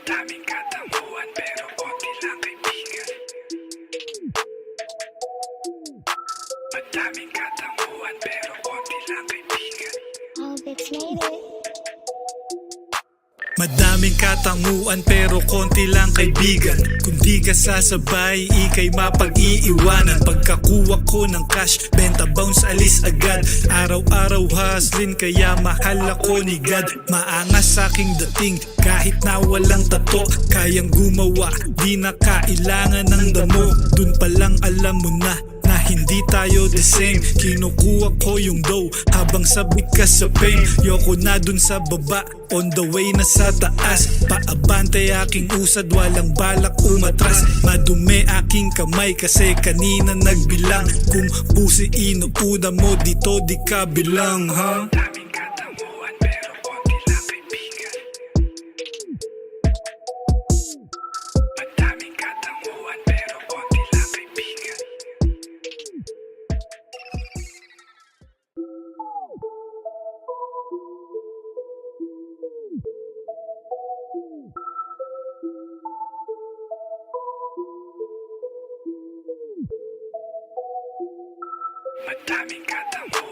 Madaming katanguan pero konti lang kaibigan. Madaming katanguan pero konti lang kaibigan. Albix made it. Madaming katanguan pero konti lang kaibigan. Kung di ka sasabay, ika'y mapag-iiwanan. Pagkakuha ko ng cash, benta bounce alis agad. Araw-araw hustling kaya mahal ako ni God. Maangas aking dating kahit na walang tato. Kayang gumawa, di na kailangan ng damo. Dun pa lang alam mo na hindi tayo the same. Kinukuha ko yung dough habang sabik ka sa pain. Yoko na dun sa baba, on the way na sa taas. Paabante aking usad, walang balak umatras. Madumi aking kamay kasi kanina nagbilang. Kung pusi inuuna mo dito di ka bilang, ha? Madaming katanguan pero konti lang kaibigan. Madaming katanguan pero konti lang kaibigan. Madaming katanguan